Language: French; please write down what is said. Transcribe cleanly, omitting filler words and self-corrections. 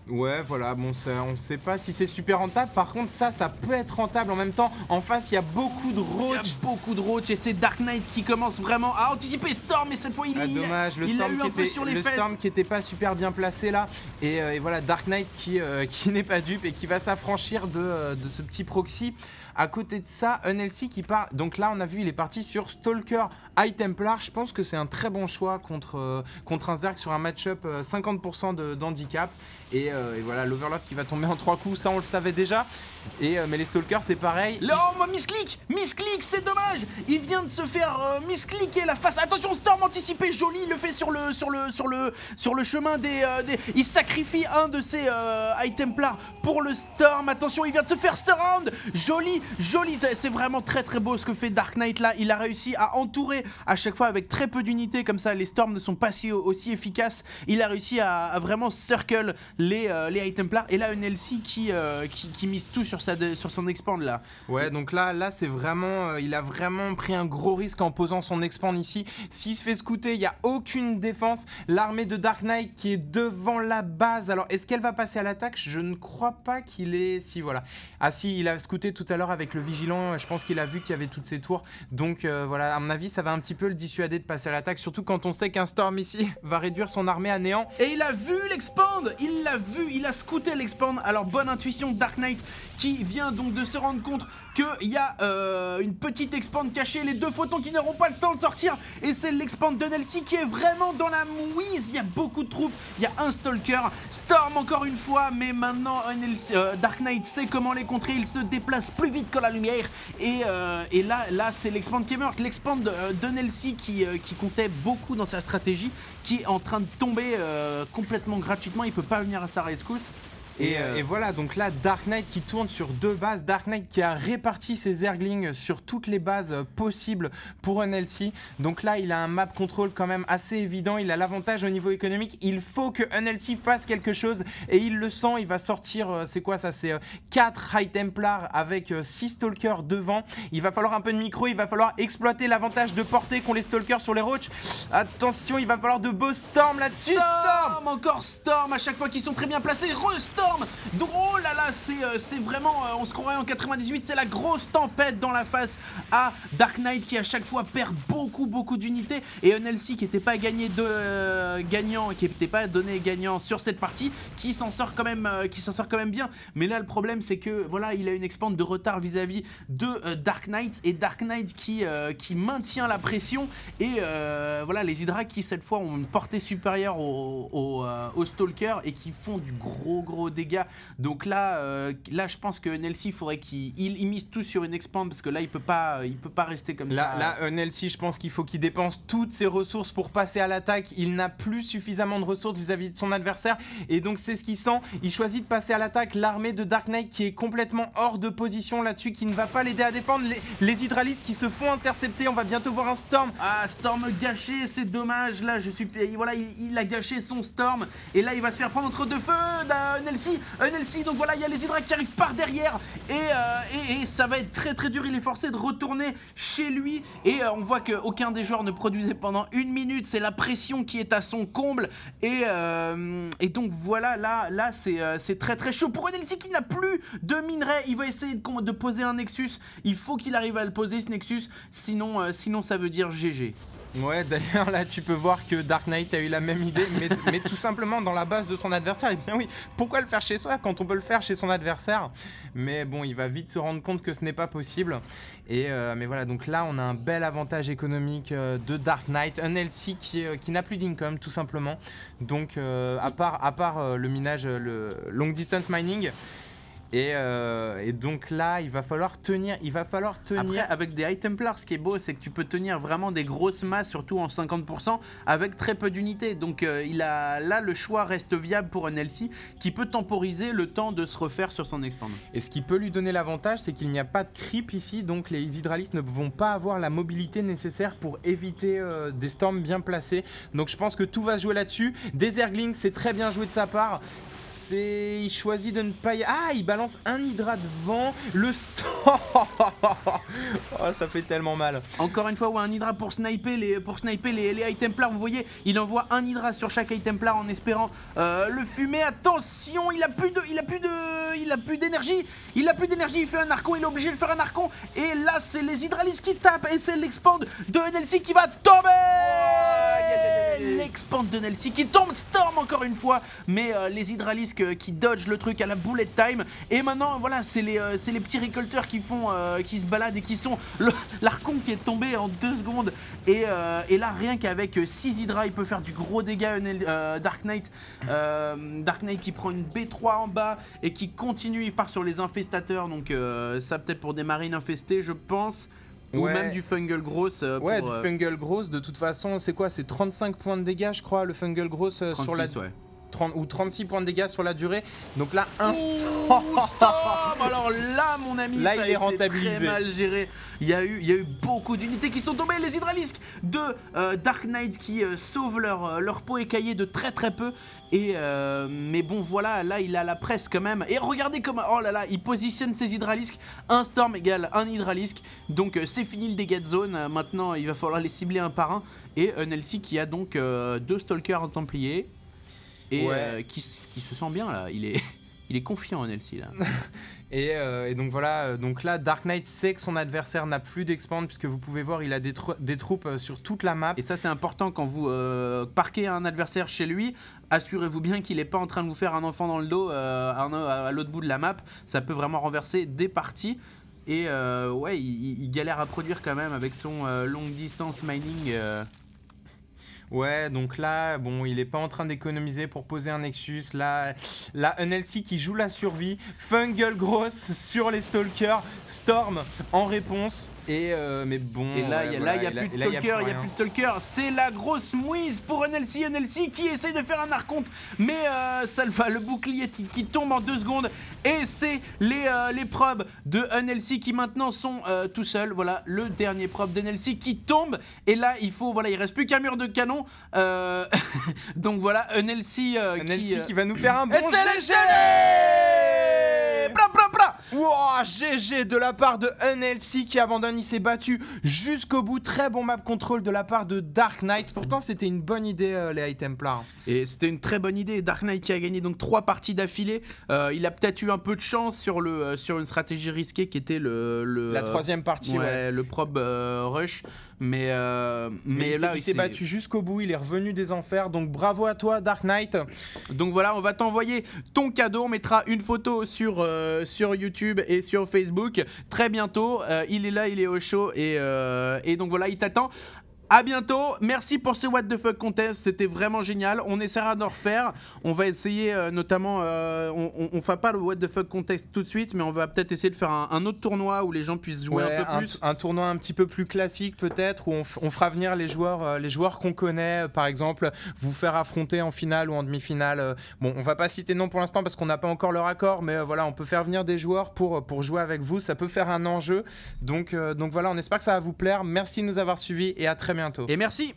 Ouais, voilà, bon, ça, on sait pas si c'est super rentable. Par contre, ça peut être rentable en même temps. En face, il y a beaucoup de Il y a roach. beaucoup de roach et c'est Dark Knight qui commence vraiment à anticiper Storm, et cette fois il, Ah, dommage, le il l'a Storm, eu un peu sur les fesses. Storm qui était pas super bien placé là. Et voilà, Dark Knight qui n'est pas dupe et qui va s'affranchir de ce petit proxy. À côté de ça, Unhealthy qui part. Donc là, on a vu, il est parti sur Stalker High Templar. Je pense que c'est un très bon choix contre un Zerg sur un match-up 50% d'handicap. Et voilà, l'Overlord qui va tomber en 3 coups, ça on le savait déjà. Mais les Stalkers, c'est pareil. Oh, misclick, c'est dommage. Il vient de se faire misclicker la face. Attention, Storm anticipé, joli, il le fait sur le chemin des. Il sacrifie un de ses High Templars pour le Storm. Attention, il vient de se faire surround. Joli, c'est vraiment très beau ce que fait Dark Knight là. Il a réussi à entourer à chaque fois avec très peu d'unités, comme ça les Storms ne sont pas aussi efficaces. Il a réussi à vraiment circle les High Templars. Et là, Unhealthy qui mise tout sur son expand là. Ouais, donc là c'est vraiment, il a vraiment pris un gros risque en posant son expand ici. S'il se fait scouter, il n'y a aucune défense. L'armée de Dark Knight qui est devant la base. Alors, est-ce qu'elle va passer à l'attaque? Je ne crois pas qu'il est... Si, voilà. Ah si, il a scouté tout à l'heure avec le Vigilant. Je pense qu'il a vu qu'il y avait toutes ces tours. Donc voilà, à mon avis, ça va un petit peu le dissuader de passer à l'attaque. Surtout quand on sait qu'un Storm ici va réduire son armée à néant. Et il a vu l'expand, il l'a vu, il a scouté l'expand. Alors bonne intuition de Dark Knight qui vient donc de se rendre compte qu'il y a une petite expand cachée, les deux photons qui n'auront pas le temps de sortir. Et c'est l'expand d'Unhealthy qui est vraiment dans la mouise. Il y a beaucoup de troupes, il y a un Stalker, Storm encore une fois. Mais maintenant Dark Knight sait comment les contrer, il se déplace plus vite que la lumière. Et là c'est l'expand qui est morte. L'expand d'Unhealthy qui comptait beaucoup dans sa stratégie, qui est en train de tomber complètement gratuitement. Il peut pas venir à sa rescousse. Et voilà, donc là, Dark Knight qui tourne sur 2 bases. Dark Knight qui a réparti ses Zerglings sur toutes les bases possibles pour Unhealthy. Donc là, il a un map control quand même assez évident. Il a l'avantage au niveau économique. Il faut que Unhealthy fasse quelque chose. Et il le sent, il va sortir, c'est quoi ça? C'est 4 High Templars avec 6 Stalkers devant. Il va falloir un peu de micro, il va falloir exploiter l'avantage de portée qu'ont les Stalkers sur les Roach. Attention, il va falloir de beaux Storm là-dessus. Storm, encore Storm à chaque fois qu'ils sont très bien placés. Re-Storm. Donc oh là là, c'est vraiment, on se croirait en 98, c'est la grosse tempête dans la face à Dark Knight qui à chaque fois perd beaucoup d'unités. Et Unhealthy qui n'était pas gagnant, qui n'était pas donné gagnant sur cette partie, qui s'en sort quand même bien. Mais là le problème c'est que voilà, il a une expand de retard vis-à-vis de Dark Knight, et Dark Knight qui maintient la pression. Et voilà, les Hydra qui cette fois ont une portée supérieure au Stalker et qui font du gros dégâts. Donc là je pense que Unhealthy, il faudrait qu'il mise tout sur une expand, parce que là il peut pas rester comme ça. Là Unhealthy, je pense qu'il faut qu'il dépense toutes ses ressources pour passer à l'attaque. Il n'a plus suffisamment de ressources vis-à-vis de son adversaire, et donc c'est ce qu'il sent. Il choisit de passer à l'attaque. L'armée de Dark Knight qui est complètement hors de position là-dessus, qui ne va pas l'aider à défendre. Les Hydralistes qui se font intercepter. On va bientôt voir un Storm. Ah, Storm gâché, c'est dommage. Là voilà, il a gâché son Storm, et là il va se faire prendre entre deux feux Unhealthy. Donc voilà, il y a les Hydra qui arrivent par derrière, et ça va être très dur. Il est forcé de retourner chez lui, et on voit qu'aucun des joueurs ne produisait pendant 1 minute. C'est la pression qui est à son comble, et donc voilà, là c'est très chaud pour Unhealthy qui n'a plus de minerais. Il va essayer de poser un Nexus. Il faut qu'il arrive à le poser, ce Nexus, sinon ça veut dire GG. Ouais, d'ailleurs là tu peux voir que Dark Knight a eu la même idée, mais tout simplement dans la base de son adversaire. Et bien oui, pourquoi le faire chez soi quand on peut le faire chez son adversaire? Mais bon, il va vite se rendre compte que ce n'est pas possible. Mais voilà, donc là on a un bel avantage économique de Dark Knight. Unhealthy qui n'a plus d'income tout simplement. Donc à part le minage, le long distance mining. Et donc là, il va falloir tenir. Après, avec des High Templars, ce qui est beau, c'est que tu peux tenir vraiment des grosses masses, surtout en 50%, avec très peu d'unités. Donc là, le choix reste viable pour Unhealthy, qui peut temporiser le temps de se refaire sur son expand. Et ce qui peut lui donner l'avantage, c'est qu'il n'y a pas de creep ici, donc les Hydralistes ne vont pas avoir la mobilité nécessaire pour éviter des Storms bien placés. Donc je pense que tout va se jouer là-dessus. Des Zerglings, c'est très bien joué de sa part. il choisit de ne pas y... Ah, il balance un Hydra devant. Le storm. Oh, ça fait tellement mal. Encore une fois, ouais, un Hydra pour sniper les High Templars. Vous voyez, il envoie un Hydra sur chaque High Templar en espérant le fumer. Attention, il a plus d'énergie. Il fait un Archon, il est obligé de faire un Archon. Et là, c'est les Hydralisques qui tapent. Et c'est l'expand de NLC qui va tomber. L'expand de NLC qui tombe. Storm encore une fois. Mais les Hydralisques qui dodge le truc à la bullet time. Et maintenant, voilà, c'est les petits récolteurs qui se baladent et qui sont l'Archon qui est tombé en 2 secondes. Et là, rien qu'avec 6 Hydra, il peut faire du gros dégât. Dark Knight. Dark Knight qui prend une B3 en bas et qui continue. Il part sur les infestateurs. Donc ça peut-être pour des marines infestées, je pense. Ou même du Fungal Gross. Ouais, du Fungal Gross, de toute façon, c'est quoi? C'est 35 points de dégâts, je crois, le Fungal Gross 36, sur la... Ouais. 30 ou 36 points de dégâts sur la durée. Donc là, Storm. Alors là, mon ami, là, ça il est a été rentabilisé. très mal géré. Il y a eu beaucoup d'unités qui sont tombées. Les Hydralisques de Dark Knight qui sauvent leur peau écaillée de très peu. Mais bon, voilà, là, il a la presse quand même. Et regardez comment, oh là là, il positionne ses Hydralisques. Un Storm égale un Hydralisque. Donc c'est fini le dégât de zone. Maintenant, il va falloir les cibler un par un. Et NLC qui a donc 2 Stalkers Templiers. Et qui se sent bien là, il est confiant NLC là. Et donc voilà, donc là Dark Knight sait que son adversaire n'a plus d'expand, puisque vous pouvez voir il a des troupes sur toute la map. Et ça c'est important quand vous parquez un adversaire chez lui, assurez-vous bien qu'il n'est pas en train de vous faire un enfant dans le dos à l'autre bout de la map, ça peut vraiment renverser des parties. Et ouais, il galère à produire quand même avec son long distance mining. Ouais, donc là, bon, il est pas en train d'économiser pour poser un Nexus. Là, la NLC qui joue la survie. Fungal Gross sur les Stalkers. Storm en réponse. Mais bon. Et là, il n'y a plus de Stalker, il y a plus de Stalker. C'est la grosse mouise pour NLC qui essaye de faire un archonte. Mais ça le va, le bouclier qui tombe en 2 secondes. Et c'est les probes de NLC qui maintenant sont tout seuls. Voilà, le dernier probe de NLC qui tombe. Et là, il reste plus qu'un mur de canon. Donc voilà, NLC qui va nous faire un bon GG. Wow, GG de la part de NLC qui abandonne, il s'est battu jusqu'au bout. Très bon map control de la part de Dark Knight. Pourtant c'était une bonne idée les High Templars. Et c'était une très bonne idée. Dark Knight qui a gagné donc 3 parties d'affilée. Il a peut-être eu un peu de chance sur une stratégie risquée qui était la 3e partie, le probe rush. Mais là il s'est battu jusqu'au bout, il est revenu des enfers. Donc bravo à toi Dark Knight. Donc voilà, on va t'envoyer ton cadeau. On mettra une photo sur YouTube et sur Facebook très bientôt. Il est là, il est au show et donc voilà, il t'attend. A bientôt, merci pour ce What the Fuck Contest, c'était vraiment génial, on essaiera d'en refaire, on va essayer notamment, on fera pas le What the Fuck Contest tout de suite, mais on va peut-être essayer de faire un autre tournoi où les gens puissent jouer un peu plus. Un tournoi un petit peu plus classique peut-être, où on fera venir les joueurs qu'on connaît, par exemple, vous faire affronter en finale ou en demi-finale. Bon, on va pas citer nom pour l'instant parce qu'on n'a pas encore leur accord, mais voilà, on peut faire venir des joueurs pour jouer avec vous, ça peut faire un enjeu, donc voilà, on espère que ça va vous plaire, merci de nous avoir suivis et à très bientôt. Et merci.